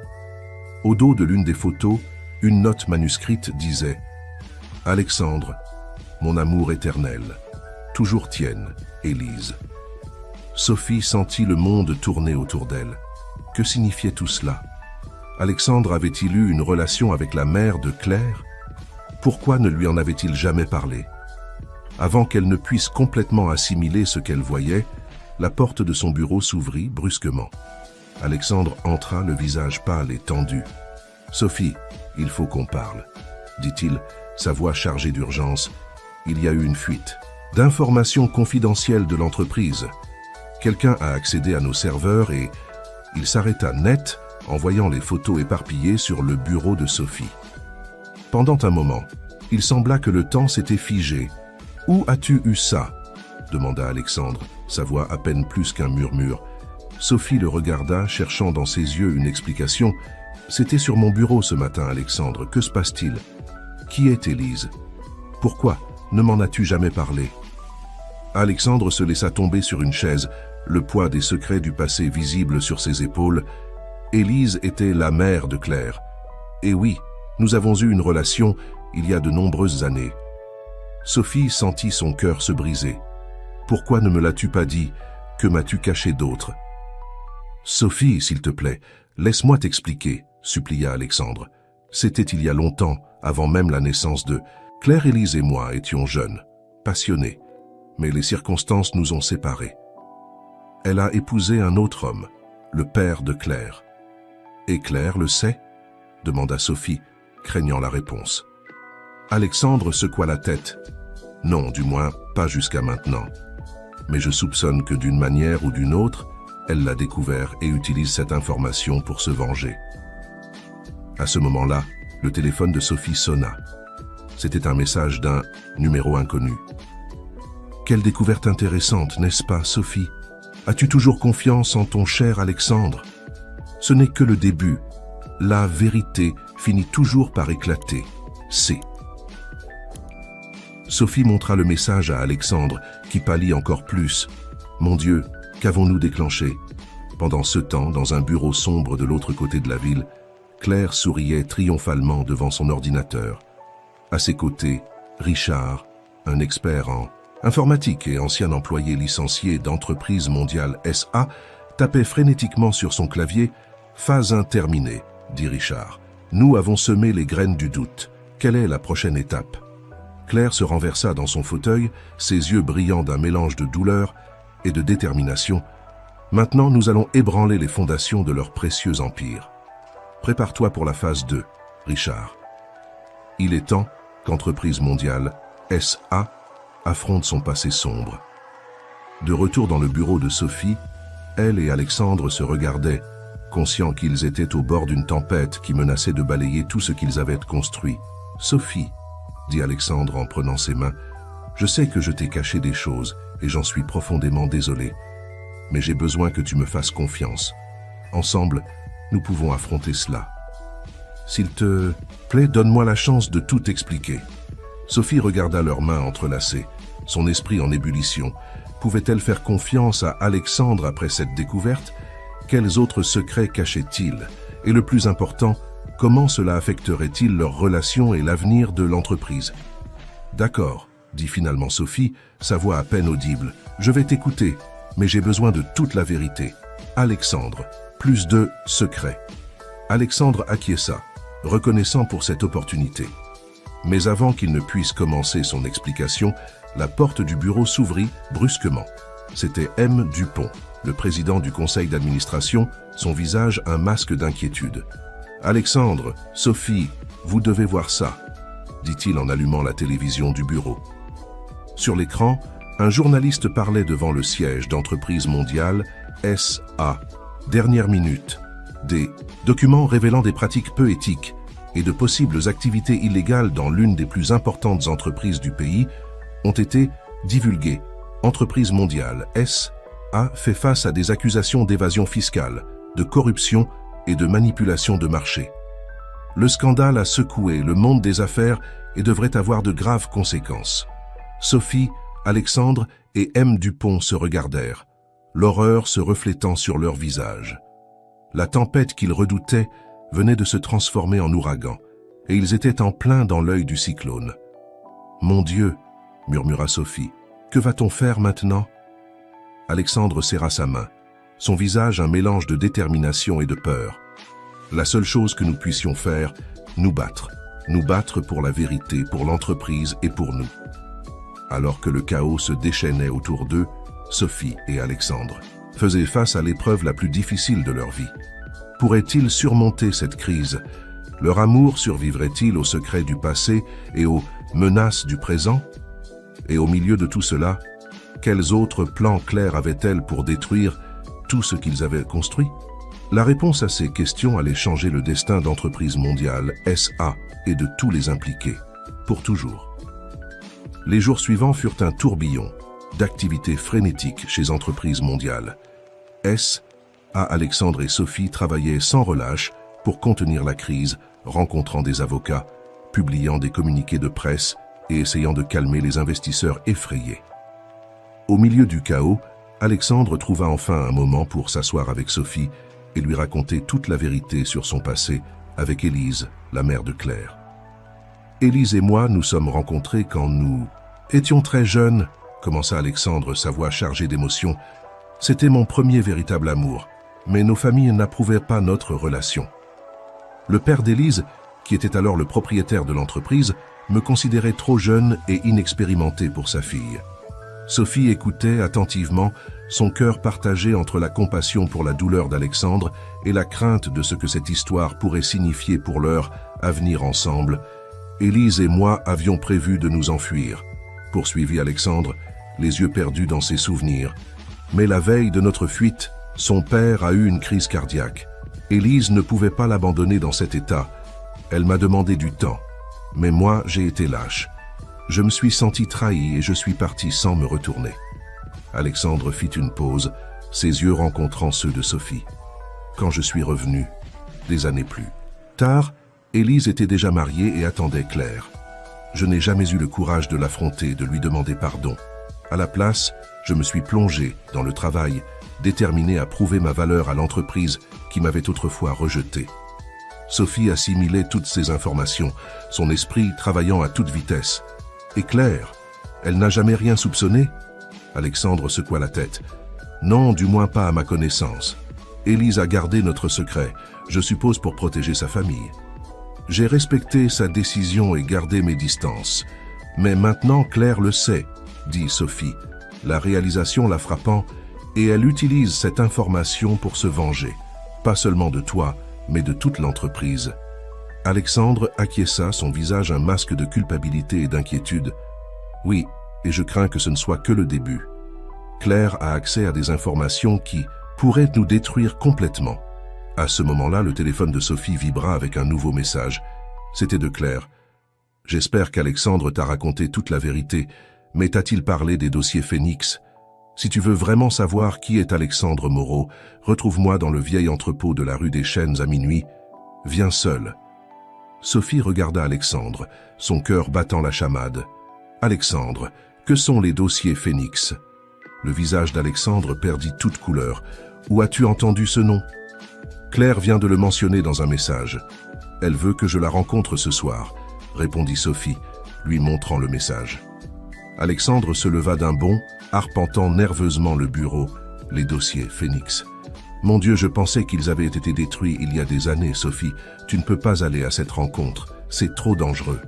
Au dos de l'une des photos, une note manuscrite disait « Alexandre, mon amour éternel, toujours tienne, Élise. » Sophie sentit le monde tourner autour d'elle. Que signifiait tout cela? Alexandre avait-il eu une relation avec la mère de Claire? Pourquoi ne lui en avait-il jamais parlé? Avant qu'elle ne puisse complètement assimiler ce qu'elle voyait, la porte de son bureau s'ouvrit brusquement. Alexandre entra, le visage pâle et tendu. « Sophie, il faut qu'on parle, » dit-il, sa voix chargée d'urgence. « Il y a eu une fuite d'informations confidentielles de l'entreprise. Quelqu'un a accédé à nos serveurs et il s'arrêta net en voyant les photos éparpillées sur le bureau de Sophie. Pendant un moment, il sembla que le temps s'était figé. « Où as-tu eu ça ?» demanda Alexandre, sa voix à peine plus qu'un murmure. Sophie le regarda, cherchant dans ses yeux une explication. « C'était sur mon bureau ce matin, Alexandre. Que se passe-t-il? Qui est Élise? Pourquoi ne m'en as-tu jamais parlé ?» Alexandre se laissa tomber sur une chaise, le poids des secrets du passé visible sur ses épaules. Élise était la mère de Claire. Et oui, nous avons eu une relation il y a de nombreuses années. Sophie sentit son cœur se briser. « Pourquoi ne me l'as-tu pas dit? Que m'as-tu caché d'autre ?»« Sophie, s'il te plaît, laisse-moi t'expliquer, » supplia Alexandre. « C'était il y a longtemps, avant même la naissance de... Claire, Élise et moi étions jeunes, passionnés, mais les circonstances nous ont séparés. Elle a épousé un autre homme, le père de Claire. « Et Claire le sait ?» demanda Sophie, craignant la réponse. Alexandre secoua la tête. « Non, du moins, pas jusqu'à maintenant. Mais je soupçonne que d'une manière ou d'une autre, elle l'a découvert et utilise cette information pour se venger. » À ce moment-là, le téléphone de Sophie sonna. C'était un message d'un numéro inconnu. « Quelle découverte intéressante, n'est-ce pas, Sophie? As-tu toujours confiance en ton cher Alexandre? Ce n'est que le début. La vérité finit toujours par éclater. C. Sophie montra le message à Alexandre, qui pâlit encore plus. Mon Dieu, qu'avons-nous déclenché? Pendant ce temps, dans un bureau sombre de l'autre côté de la ville, Claire souriait triomphalement devant son ordinateur. À ses côtés, Richard, un expert en informatique et ancien employé licencié d'Entreprise Mondiale SA, tapait frénétiquement sur son clavier. « Phase 1 terminée », dit Richard. « Nous avons semé les graines du doute. Quelle est la prochaine étape ?» Claire se renversa dans son fauteuil, ses yeux brillant d'un mélange de douleur et de détermination. « Maintenant, nous allons ébranler les fondations de leur précieux empire. Prépare-toi pour la phase 2, Richard. Il est temps qu'Entreprise Mondiale, SA, affronte son passé sombre. » De retour dans le bureau de Sophie, elle et Alexandre se regardaient, conscients qu'ils étaient au bord d'une tempête qui menaçait de balayer tout ce qu'ils avaient construit. « Sophie, » dit Alexandre en prenant ses mains, « je sais que je t'ai caché des choses et j'en suis profondément désolé. Mais j'ai besoin que tu me fasses confiance. Ensemble, nous pouvons affronter cela. S'il te plaît, donne-moi la chance de tout expliquer. » Sophie regarda leurs mains entrelacées, son esprit en ébullition. Pouvait-elle faire confiance à Alexandre après cette découverte? Quels autres secrets cachait-il? Et le plus important, comment cela affecterait-il leur relation et l'avenir de l'entreprise? « D'accord, » dit finalement Sophie, sa voix à peine audible. « Je vais t'écouter, mais j'ai besoin de toute la vérité. Alexandre, plus de secrets. » Alexandre acquiesça, reconnaissant pour cette opportunité. Mais avant qu'il ne puisse commencer son explication, la porte du bureau s'ouvrit brusquement. C'était M. Dupont, le président du conseil d'administration, son visage un masque d'inquiétude. « Alexandre, Sophie, vous devez voir ça », dit-il en allumant la télévision du bureau. Sur l'écran, un journaliste parlait devant le siège d'Entreprise Mondiale, SA. Dernière minute. Des documents révélant des pratiques peu éthiques et de possibles activités illégales dans l'une des plus importantes entreprises du pays ont été divulgués. Entreprise Mondiale, SA, fait face à des accusations d'évasion fiscale, de corruption et de manipulation de marché. Le scandale a secoué le monde des affaires et devrait avoir de graves conséquences. Sophie, Alexandre et M. Dupont se regardèrent, l'horreur se reflétant sur leurs visages. La tempête qu'ils redoutaient venait de se transformer en ouragan, et ils étaient en plein dans l'œil du cyclone. « Mon Dieu !» murmura Sophie. « Que va-t-on faire maintenant ?» Alexandre serra sa main, son visage un mélange de détermination et de peur. « La seule chose que nous puissions faire, nous battre pour la vérité, pour l'entreprise et pour nous. » Alors que le chaos se déchaînait autour d'eux, Sophie et Alexandre faisaient face à l'épreuve la plus difficile de leur vie. Pourraient-ils surmonter cette crise? Leur amour survivrait-il aux secrets du passé et aux menaces du présent? Et au milieu de tout cela, quels autres plans Claire avait-elle pour détruire tout ce qu'ils avaient construit? La réponse à ces questions allait changer le destin d'Entreprise Mondiale, SA, et de tous les impliqués, pour toujours. Les jours suivants furent un tourbillon d'activités frénétiques chez Entreprise Mondiale. Alexandre et Sophie travaillaient sans relâche pour contenir la crise, rencontrant des avocats, publiant des communiqués de presse et essayant de calmer les investisseurs effrayés. Au milieu du chaos, Alexandre trouva enfin un moment pour s'asseoir avec Sophie et lui raconter toute la vérité sur son passé avec Élise, la mère de Claire. « Élise et moi nous sommes rencontrés quand nous étions très jeunes », commença Alexandre, sa voix chargée d'émotion. « C'était mon premier véritable amour, mais nos familles n'approuvaient pas notre relation. Le père d'Élise, qui était alors le propriétaire de l'entreprise, me considérait trop jeune et inexpérimenté pour sa fille. » Sophie écoutait attentivement, son cœur partagé entre la compassion pour la douleur d'Alexandre et la crainte de ce que cette histoire pourrait signifier pour leur avenir ensemble. « Élise et moi avions prévu de nous enfuir, » poursuivit Alexandre, les yeux perdus dans ses souvenirs. « Mais la veille de notre fuite, son père a eu une crise cardiaque. Élise ne pouvait pas l'abandonner dans cet état. Elle m'a demandé du temps, mais moi j'ai été lâche. Je me suis senti trahi et je suis parti sans me retourner. » Alexandre fit une pause, ses yeux rencontrant ceux de Sophie. « Quand je suis revenu, des années plus tard, Élise était déjà mariée et attendait Claire. Je n'ai jamais eu le courage de l'affronter, de lui demander pardon. À la place, je me suis plongé dans le travail, déterminé à prouver ma valeur à l'entreprise qui m'avait autrefois rejeté. Sophie assimilait toutes ces informations, son esprit travaillant à toute vitesse. Et Claire, elle n'a jamais rien soupçonné? Alexandre secoua la tête. Non, du moins pas à ma connaissance. Élise a gardé notre secret, je suppose pour protéger sa famille. J'ai respecté sa décision et gardé mes distances. Mais maintenant Claire le sait, dit Sophie, la réalisation la frappant, et elle utilise cette information pour se venger, pas seulement de toi, mais de toute l'entreprise. Alexandre acquiesça, son visage un masque de culpabilité et d'inquiétude. Oui, et je crains que ce ne soit que le début. Claire a accès à des informations qui pourraient nous détruire complètement. À ce moment-là, le téléphone de Sophie vibra avec un nouveau message. C'était de Claire. J'espère qu'Alexandre t'a raconté toute la vérité, mais t'a-t-il parlé des dossiers Phoenix? Si tu veux vraiment savoir qui est Alexandre Moreau, retrouve-moi dans le vieil entrepôt de la rue des Chênes à minuit. Viens seul. Sophie regarda Alexandre, son cœur battant la chamade. Alexandre, que sont les dossiers Phoenix? Le visage d'Alexandre perdit toute couleur. Où as-tu entendu ce nom? Claire vient de le mentionner dans un message. Elle veut que je la rencontre ce soir, répondit Sophie, lui montrant le message. Alexandre se leva d'un bond, arpentant nerveusement le bureau, les dossiers Phoenix. Mon Dieu, je pensais qu'ils avaient été détruits il y a des années, Sophie. Tu ne peux pas aller à cette rencontre, c'est trop dangereux.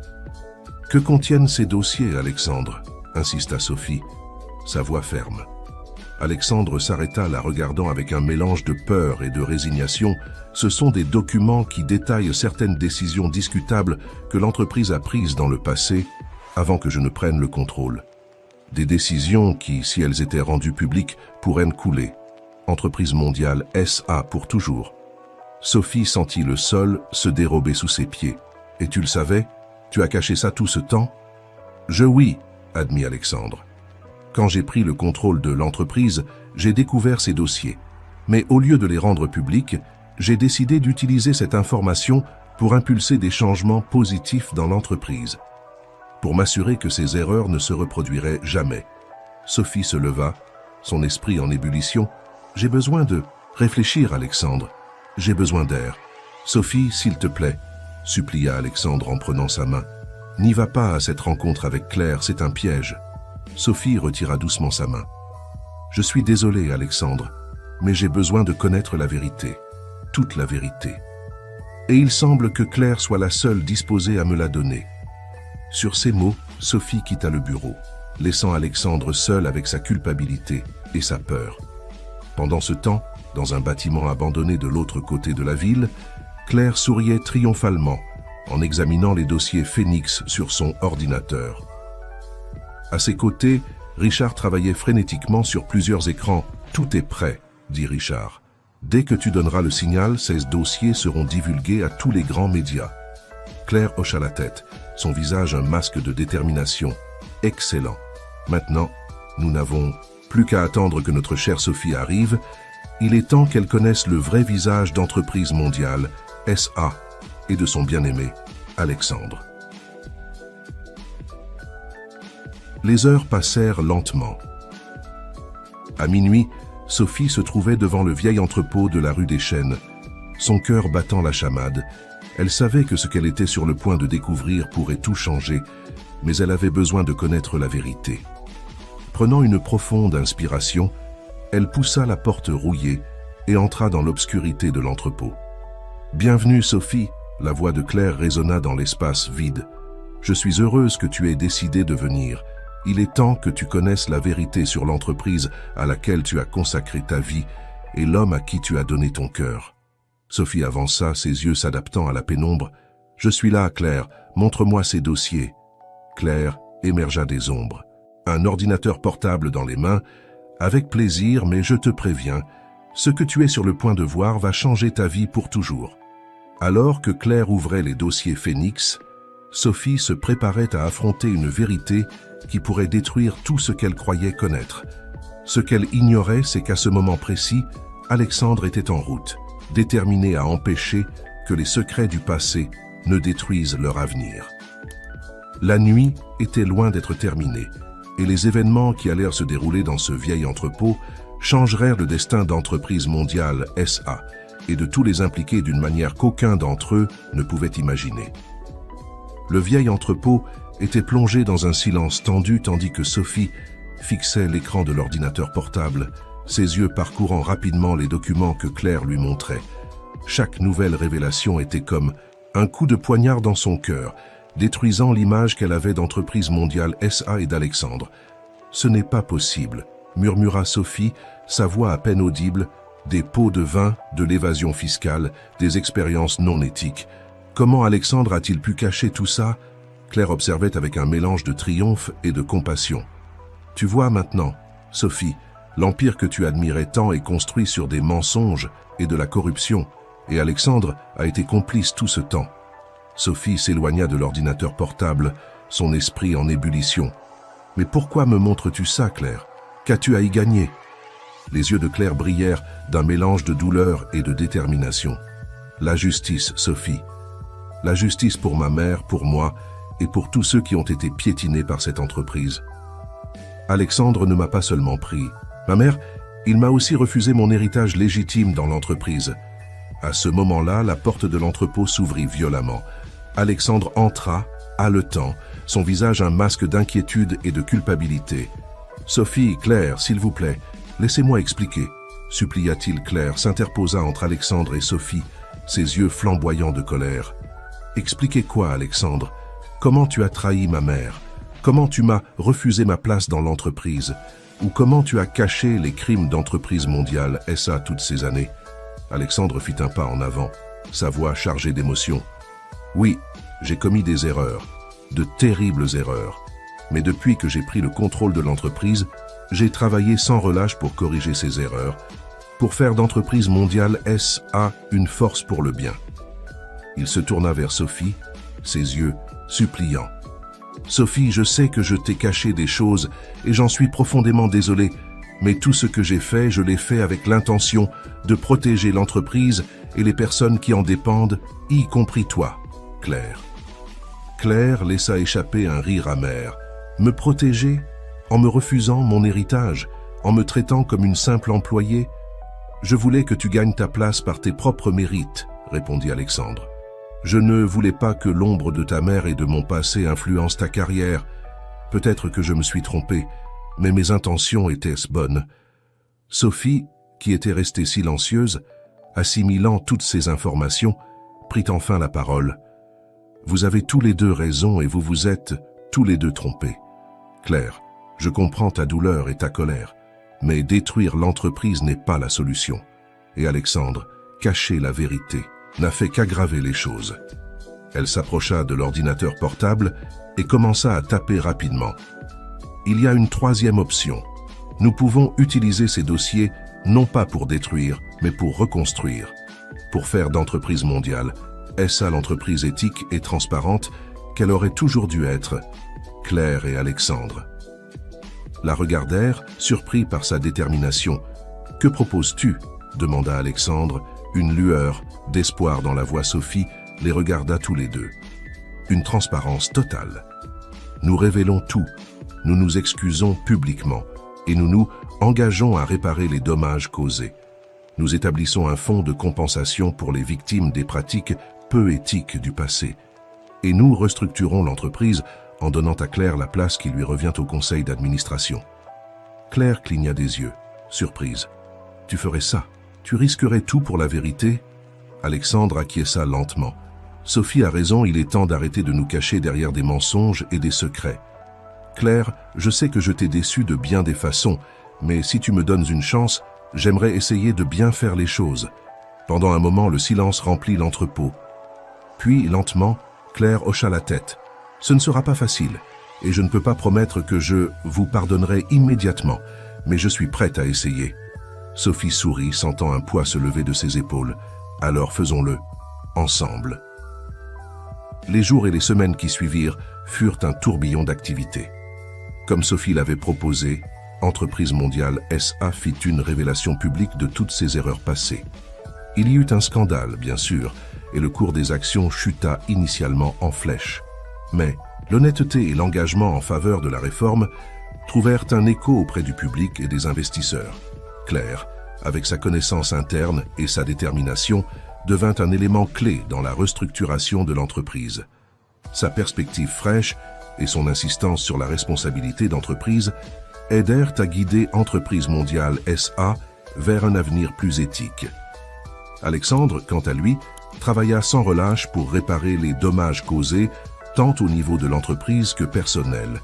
Que contiennent ces dossiers, Alexandre? Insista Sophie, sa voix ferme. Alexandre s'arrêta, la regardant avec un mélange de peur et de résignation. Ce sont des documents qui détaillent certaines décisions discutables que l'entreprise a prises dans le passé avant que je ne prenne le contrôle. Des décisions qui, si elles étaient rendues publiques, pourraient me couler. Entreprise mondiale SA pour toujours. Sophie sentit le sol se dérober sous ses pieds. Et tu le savais? Tu as caché ça tout ce temps? Oui, admit Alexandre. Quand j'ai pris le contrôle de l'entreprise, j'ai découvert ces dossiers. Mais au lieu de les rendre publics, j'ai décidé d'utiliser cette information pour impulser des changements positifs dans l'entreprise. Pour m'assurer que ces erreurs ne se reproduiraient jamais. Sophie se leva, son esprit en ébullition. J'ai besoin de réfléchir, Alexandre. J'ai besoin d'air. Sophie, s'il te plaît, supplia Alexandre en prenant sa main. N'y va pas à cette rencontre avec Claire, c'est un piège. Sophie retira doucement sa main. Je suis désolé, Alexandre, mais j'ai besoin de connaître la vérité, toute la vérité. Et il semble que Claire soit la seule disposée à me la donner. Sur ces mots, Sophie quitta le bureau, laissant Alexandre seul avec sa culpabilité et sa peur. Pendant ce temps, dans un bâtiment abandonné de l'autre côté de la ville, Claire souriait triomphalement en examinant les dossiers Phoenix sur son ordinateur. À ses côtés, Richard travaillait frénétiquement sur plusieurs écrans. « Tout est prêt », dit Richard. « Dès que tu donneras le signal, ces dossiers seront divulgués à tous les grands médias. » Claire hocha la tête, son visage un masque de détermination. « Excellent. Maintenant, nous n'avons plus qu'à attendre que notre chère Sophie arrive. Il est temps qu'elle connaisse le vrai visage d'Entreprise mondiale, SA, et de son bien-aimé, Alexandre. » Les heures passèrent lentement. À minuit, Sophie se trouvait devant le vieil entrepôt de la rue des Chênes. Son cœur battant la chamade, elle savait que ce qu'elle était sur le point de découvrir pourrait tout changer, mais elle avait besoin de connaître la vérité. Prenant une profonde inspiration, elle poussa la porte rouillée et entra dans l'obscurité de l'entrepôt. « Bienvenue, Sophie !» La voix de Claire résonna dans l'espace vide. « Je suis heureuse que tu aies décidé de venir. Il est temps que tu connaisses la vérité sur l'entreprise à laquelle tu as consacré ta vie et l'homme à qui tu as donné ton cœur. » Sophie avança, ses yeux s'adaptant à la pénombre. « Je suis là, Claire, montre-moi ces dossiers. » Claire émergea des ombres, un ordinateur portable dans les mains. « Avec plaisir, mais je te préviens, ce que tu es sur le point de voir va changer ta vie pour toujours. » Alors que Claire ouvrait les dossiers Phoenix, Sophie se préparait à affronter une vérité qui pourrait détruire tout ce qu'elle croyait connaître. Ce qu'elle ignorait, c'est qu'à ce moment précis, Alexandre était en route, déterminé à empêcher que les secrets du passé ne détruisent leur avenir. La nuit était loin d'être terminée, et les événements qui allèrent se dérouler dans ce vieil entrepôt changèrent le destin d'Entreprise Mondiale SA et de tous les impliqués d'une manière qu'aucun d'entre eux ne pouvait imaginer. Le vieil entrepôt était plongé dans un silence tendu tandis que Sophie fixait l'écran de l'ordinateur portable, ses yeux parcourant rapidement les documents que Claire lui montrait. Chaque nouvelle révélation était comme un coup de poignard dans son cœur, détruisant l'image qu'elle avait d'Entreprise Mondiale SA et d'Alexandre. « Ce n'est pas possible », murmura Sophie, sa voix à peine audible, des pots de vin, de l'évasion fiscale, des expériences non éthiques. Comment Alexandre a-t-il pu cacher tout ça? Claire observait avec un mélange de triomphe et de compassion. « Tu vois maintenant, Sophie, l'empire que tu admirais tant est construit sur des mensonges et de la corruption, et Alexandre a été complice tout ce temps. » Sophie s'éloigna de l'ordinateur portable, son esprit en ébullition. « Mais pourquoi me montres-tu ça, Claire? Qu'as-tu à y gagner ?» Les yeux de Claire brillèrent d'un mélange de douleur et de détermination. « La justice, Sophie. La justice pour ma mère, pour moi, et pour tous ceux qui ont été piétinés par cette entreprise. Alexandre ne m'a pas seulement pris. Ma mère, il m'a aussi refusé mon héritage légitime dans l'entreprise. » À ce moment-là, la porte de l'entrepôt s'ouvrit violemment. Alexandre entra, haletant, son visage un masque d'inquiétude et de culpabilité. « Sophie, Claire, s'il vous plaît, laissez-moi expliquer, » supplia-t-il. Claire s'interposa entre Alexandre et Sophie, ses yeux flamboyants de colère. « Expliquez quoi, Alexandre? Comment tu as trahi ma mère? Comment tu m'as refusé ma place dans l'entreprise? Ou comment tu as caché les crimes d'Entreprise Mondiale SA toutes ces années ?» Alexandre fit un pas en avant, sa voix chargée d'émotion. « Oui, j'ai commis des erreurs, de terribles erreurs. Mais depuis que j'ai pris le contrôle de l'entreprise, j'ai travaillé sans relâche pour corriger ces erreurs, pour faire d'Entreprise Mondiale SA une force pour le bien. » Il se tourna vers Sophie, ses yeux suppliants. « Sophie, je sais que je t'ai caché des choses et j'en suis profondément désolé, mais tout ce que j'ai fait, je l'ai fait avec l'intention de protéger l'entreprise et les personnes qui en dépendent, y compris toi, Claire. » Claire laissa échapper un rire amer. « Me protéger? En me refusant mon héritage? En me traitant comme une simple employée? Je voulais que tu gagnes ta place par tes propres mérites, » répondit Alexandre. « Je ne voulais pas que l'ombre de ta mère et de mon passé influence ta carrière. Peut-être que je me suis trompé, mais mes intentions étaient-ce bonnes. » Sophie, qui était restée silencieuse, assimilant toutes ces informations, prit enfin la parole. « Vous avez tous les deux raison et vous vous êtes tous les deux trompés. Claire, je comprends ta douleur et ta colère, mais détruire l'entreprise n'est pas la solution. Et Alexandre, cacher la vérité, n'a fait qu'aggraver les choses. » Elle s'approcha de l'ordinateur portable et commença à taper rapidement. « Il y a une troisième option. Nous pouvons utiliser ces dossiers non pas pour détruire, mais pour reconstruire. Pour faire d'Entreprise Mondiale SA l'entreprise éthique et transparente qu'elle aurait toujours dû être. » Claire et Alexandre la regardèrent, surpris par sa détermination. « Que proposes-tu » demanda Alexandre, une lueur d'espoir dans la voix. Sophie les regarda tous les deux. « Une transparence totale. Nous révélons tout, nous nous excusons publiquement et nous nous engageons à réparer les dommages causés. Nous établissons un fonds de compensation pour les victimes des pratiques peu éthiques du passé. Et nous restructurons l'entreprise en donnant à Claire la place qui lui revient au conseil d'administration. » Claire cligna des yeux, surprise. « Tu ferais ça? Tu risquerais tout pour la vérité ?» Alexandre acquiesça lentement. « Sophie a raison, il est temps d'arrêter de nous cacher derrière des mensonges et des secrets. Claire, je sais que je t'ai déçu de bien des façons, mais si tu me donnes une chance, j'aimerais essayer de bien faire les choses. » Pendant un moment, le silence remplit l'entrepôt. Puis, lentement, Claire hocha la tête. « Ce ne sera pas facile, et je ne peux pas promettre que je vous pardonnerai immédiatement, mais je suis prête à essayer. » Sophie sourit, sentant un poids se lever de ses épaules. « Alors faisons-le, ensemble. » Les jours et les semaines qui suivirent furent un tourbillon d'activités. Comme Sophie l'avait proposé, Entreprise Mondiale SA fit une révélation publique de toutes ses erreurs passées. Il y eut un scandale, bien sûr, et le cours des actions chuta initialement en flèche. Mais l'honnêteté et l'engagement en faveur de la réforme trouvèrent un écho auprès du public et des investisseurs. Claire, avec sa connaissance interne et sa détermination, devint un élément clé dans la restructuration de l'entreprise. Sa perspective fraîche et son insistance sur la responsabilité d'entreprise aidèrent à guider Entreprise Mondiale SA vers un avenir plus éthique. Alexandre, quant à lui, travailla sans relâche pour réparer les dommages causés tant au niveau de l'entreprise que personnel.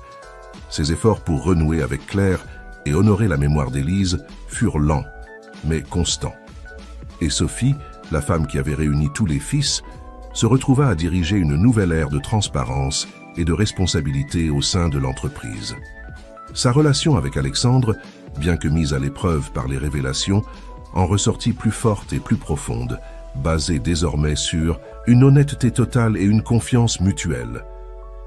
Ses efforts pour renouer avec Claire et honorer la mémoire d'Élise furent lents, mais constants. Et Sophie, la femme qui avait réuni tous les fils, se retrouva à diriger une nouvelle ère de transparence et de responsabilité au sein de l'entreprise. Sa relation avec Alexandre, bien que mise à l'épreuve par les révélations, en ressortit plus forte et plus profonde, basée désormais sur une honnêteté totale et une confiance mutuelle.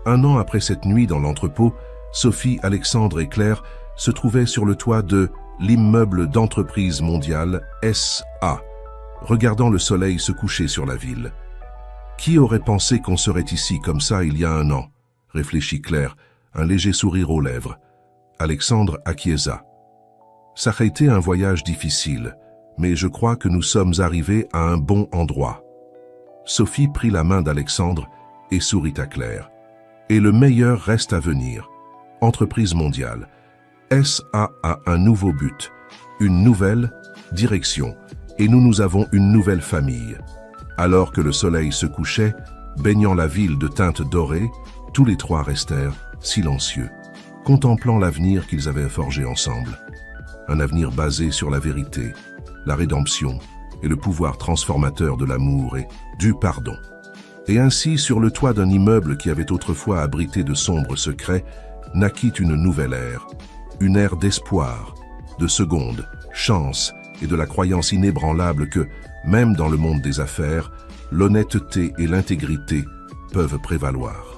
1 an après cette nuit dans l'entrepôt, Sophie, Alexandre et Claire se trouvaient sur le toit de l'immeuble d'Entreprise Mondiale SA, regardant le soleil se coucher sur la ville. « Qui aurait pensé qu'on serait ici comme ça il y a 1 an ?» réfléchit Claire, un léger sourire aux lèvres. Alexandre acquiesça. « Ça a été un voyage difficile, mais je crois que nous sommes arrivés à un bon endroit. » Sophie prit la main d'Alexandre et sourit à Claire. « Et le meilleur reste à venir. Entreprise Mondiale. SA a un nouveau but, une nouvelle direction, et nous avons une nouvelle famille. » Alors que le soleil se couchait, baignant la ville de teintes dorées, tous les 3 restèrent silencieux, contemplant l'avenir qu'ils avaient forgé ensemble. Un avenir basé sur la vérité, la rédemption et le pouvoir transformateur de l'amour et du pardon. Et ainsi, sur le toit d'un immeuble qui avait autrefois abrité de sombres secrets, naquit une nouvelle ère, une ère d'espoir, de seconde, chance et de la croyance inébranlable que, même dans le monde des affaires, l'honnêteté et l'intégrité peuvent prévaloir.